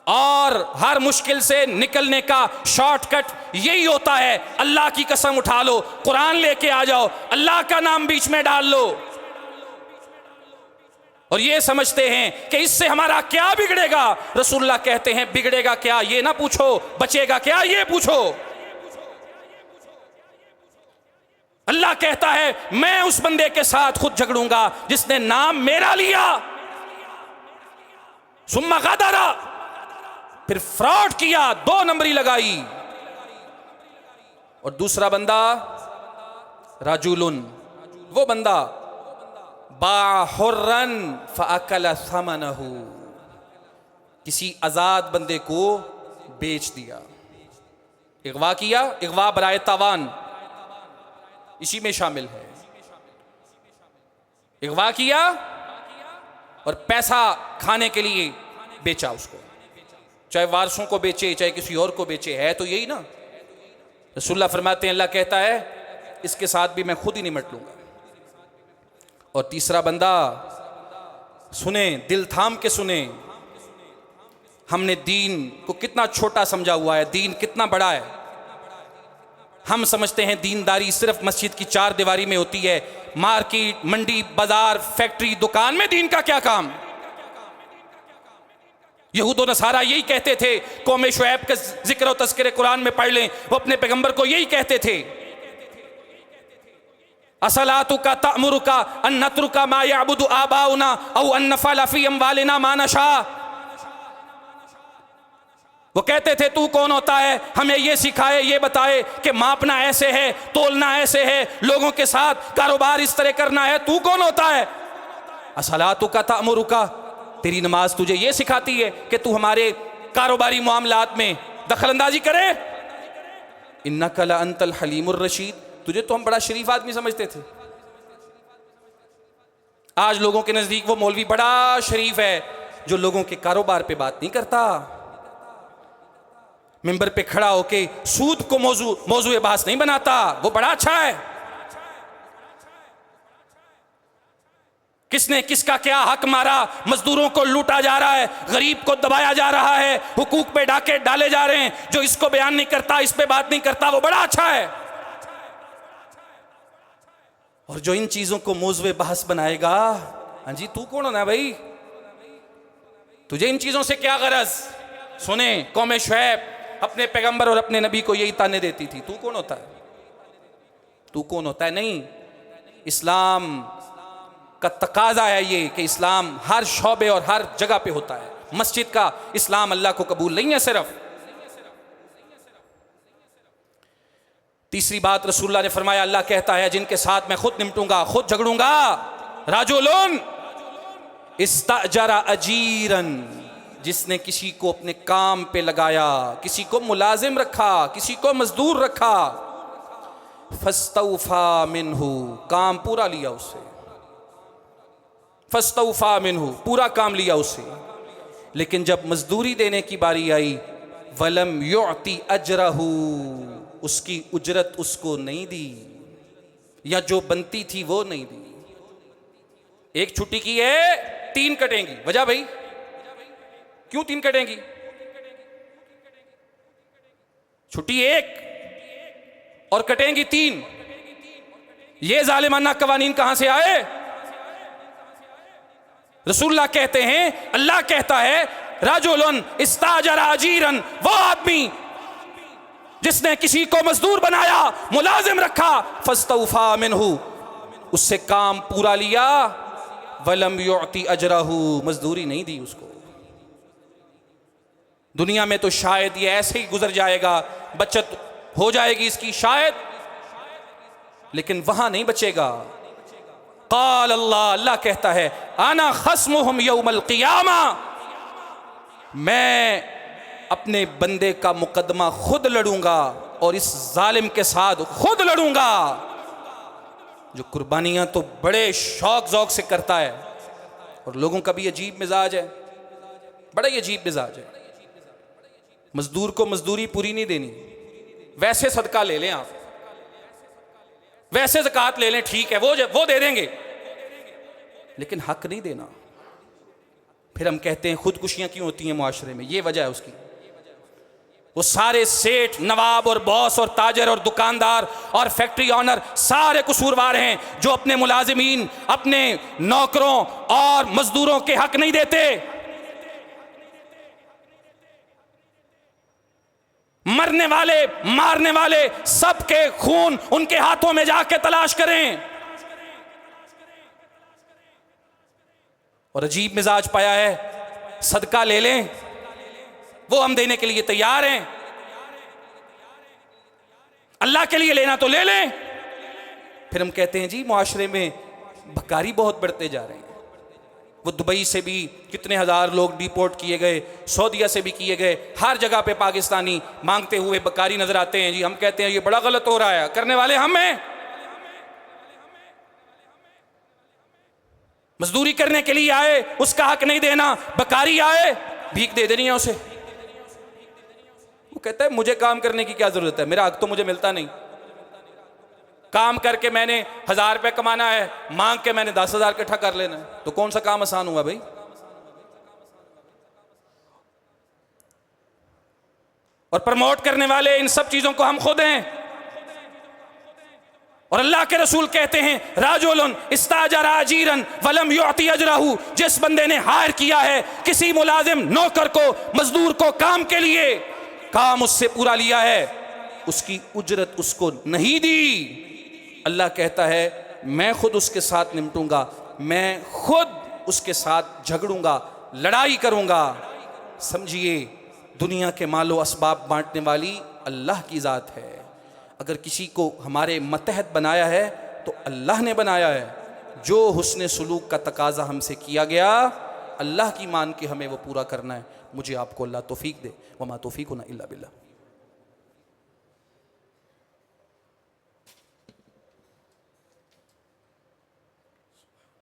और हर मुश्किल से निकलने का शॉर्टकट यही होता है, अल्लाह की कसम उठा लो, कुरान लेके आ जाओ, अल्लाह का नाम बीच में डाल लो, और ये समझते हैं कि इससे हमारा क्या बिगड़ेगा। रसूलुल्लाह कहते हैं, बिगड़ेगा क्या ये ना पूछो, बचेगा क्या ये पूछो। अल्लाह कहता है, मैं उस बंदे के साथ खुद झगड़ूंगा जिसने नाम मेरा लिया, सुम्मा गदरा, फिर फ्रॉड किया, दो नंबरी लगाई। और दूसरा बंदा राजुलुन, वो बंदा बाहुर्रन फअकल समनहु, किसी आजाद बंदे को बेच दिया, इगवा किया, इगवा बराए तावान इसी में शामिल है। इगवा किया और पैसा खाने के लिए बेचा उसको, चाहे वारसों को बेचे चाहे किसी और को बेचे, है तो यही ना। रसूलुल्लाह फरमाते हैं, अल्लाह कहता है इसके साथ भी मैं खुद ही निपट लूंगा। और तीसरा बंदा, सुने, दिल थाम के सुने, हमने दीन को कितना छोटा समझा हुआ है, दीन कितना बड़ा है। हम समझते हैं दीनदारी सिर्फ मस्जिद की चार दीवारी में होती है, मार्केट, मंडी, बाजार, फैक्ट्री, दुकान में दीन का क्या काम। यहूद और नसारा यही कहते थे, कौम शुएब का जिक्र और तज़किरे कुरान में पढ़ लें, वो अपने पैगंबर को यही कहते थे, असलातु का तअमुरु का अन नत्रुका मा यअबुदु आबाउना औ अन नफअल फी अमवालिना मा नशा। वो कहते थे, तू कौन होता है हमें ये सिखाए, ये बताए कि मापना ऐसे है, तोलना ऐसे है, लोगों के साथ कारोबार इस तरह करना है, तू कौन होता है। असलातु का तअमुरु का, तेरी नमाज तुझे ये सिखाती है कि तू हमारे कारोबारी मामलात में दखल अंदाजी करे। इन्नका लअंतल हलीमुर रशीद, तुझे तो हम बड़ा शरीफ आदमी समझते थे, आज लोगों के नजदीक वो मौलवी बड़ा शरीफ है जो लोगों के कारोबार पे बात नहीं करता, मिंबर पे खड़ा होके सूद को मौजूए बहस नहीं बनाता, वो बड़ा अच्छा है। किसने किसका क्या हक मारा, मजदूरों को लूटा जा रहा है, गरीब को दबाया जा रहा है, हुकूक पे डाके डाले जा रहे हैं, जो इसको बयान नहीं करता, इस पे बात नहीं करता, वो बड़ा अच्छा है। और जो इन चीजों को मौजूए बहस बनाएगा, हाँ जी तू कौन होना भाई, तुझे इन चीजों से क्या गरज। सुने, कौम शुएब अपने पैगंबर और अपने नबी को यही ताने देती थी, तू कौन होता है, तू कौन होता है। नहीं, इस्लाम का तकाजा है ये कि इस्लाम हर शोबे और हर जगह पे होता है। मस्जिद का इस्लाम अल्लाह को कबूल नहीं है सिर्फ, तीसरी बात रसूलुल्लाह ने फरमाया, अल्लाह कहता है जिनके साथ मैं खुद निपटूंगा, खुद झगड़ूंगा, राजुलुन इस्ताजरा अजीरन, जिसने किसी को अपने काम पे लगाया, किसी को मुलाजिम रखा, किसी को मजदूर रखा, फस्तौफा मिनहु, काम पूरा लिया उससे, फस्तौफा मिनहु, पूरा काम लिया उससे, लेकिन जब मजदूरी देने की बारी आई, वलम युअति अजरहु, उसकी उजरत उसको नहीं दी, या जो बनती थी वो नहीं दी। एक छुट्टी की है, 3 कटेंगी, वजह भाई क्यों 3 कटेंगी? छुट्टी 1 और कटेंगी 3, ये जालिमाना कवानीन कहां से आए? रसूलुल्लाह कहते हैं, अल्लाह कहता है, राजुलन इस्ताजरा अजीरन, वो आदमी जिसने किसी को मजदूर बनाया, मुलाजिम रखा, फस्तौफा मिनहु, उससे काम पूरा लिया, वलम युअति अजरहु, मजदूरी नहीं दी उसको। दुनिया में तो शायद ये ऐसे ही गुजर जाएगा, बचत हो जाएगी इसकी शायद, लेकिन वहां नहीं बचेगा। क़ाल अल्लाह, अल्लाह कहता है, आना खस्मुहुम यौमल क़ियामा, मैं अपने बंदे का मुकदमा खुद लड़ूंगा और इस जालिम के साथ खुद लड़ूंगा, जो कुर्बानियां तो बड़े शौक ज़ौक से करता है, और लोगों का भी अजीब मिजाज है, बड़ा ही अजीब मिजाज है। मजदूर को मजदूरी पूरी नहीं देनी, वैसे सदका ले लें आप, वैसे ज़कात ले लें, ठीक है, वो दे देंगे, लेकिन हक नहीं देना। फिर हम कहते हैं खुदकुशियां क्यों होती हैं मुआशरे में, ये वजह है उसकी। वो सारे सेठ, नवाब और बॉस और ताजर और दुकानदार और फैक्ट्री ऑनर सारे कसूरवार हैं, जो अपने मुलाजिमीन, अपने नौकरों और मजदूरों के हक नहीं देते। मरने वाले, मारने वाले, सबके खून उनके हाथों में जाके तलाश करें। और अजीब मिजाज पाया है, सदका ले लें, वो हम देने के लिए तैयार हैं, अल्लाह के लिए लेना तो ले लें। फिर हम कहते हैं जी मुआशरे में बकारी बहुत बढ़ते जा रहे हैं। वो दुबई से भी कितने हजार लोग डिपोर्ट किए गए, सऊदीया से भी किए गए, हर जगह पे पाकिस्तानी मांगते हुए बकारी नजर आते हैं जी। हम कहते हैं ये बड़ा गलत हो रहा है, करने वाले हम हैं। मजदूरी करने के लिए आए, उसका हक नहीं देना, बकारी आए, भीख दे देनी है उसे। वो कहता है मुझे काम करने की क्या जरूरत है, मेरा हक तो मुझे मिलता नहीं, काम करके मैंने 1000 रुपये कमाना है, मांग के मैंने 10,000 इकट्ठा कर लेना है, तो कौन सा काम आसान हुआ भाई? और प्रमोट करने वाले इन सब चीजों को हम खुद हैं। और अल्लाह के रसूल कहते हैं, राजुलन इस्ताजरा अजीरन वलम युअति अजरहु, जिस बंदे ने हायर किया है किसी मुलाजिम, नौकर को, मजदूर को काम के लिए, काम उससे पूरा लिया है, उसकी उजरत उसको नहीं दी, अल्लाह कहता है मैं खुद उसके साथ निपटूंगा, मैं खुद उसके साथ झगड़ूंगा, लड़ाई करूंगा। समझिए, दुनिया के मालो असबाब बांटने वाली अल्लाह की ज़ात है। अगर किसी को हमारे मतहत बनाया है तो अल्लाह ने बनाया है। जो हुस्न सुलूक का तकाजा हमसे किया गया, अल्लाह की मान के हमें वो पूरा करना है। मुझे आपको अल्लाह तौफीक दे। वमा तौफीकुना इल्ला बिल्लाह।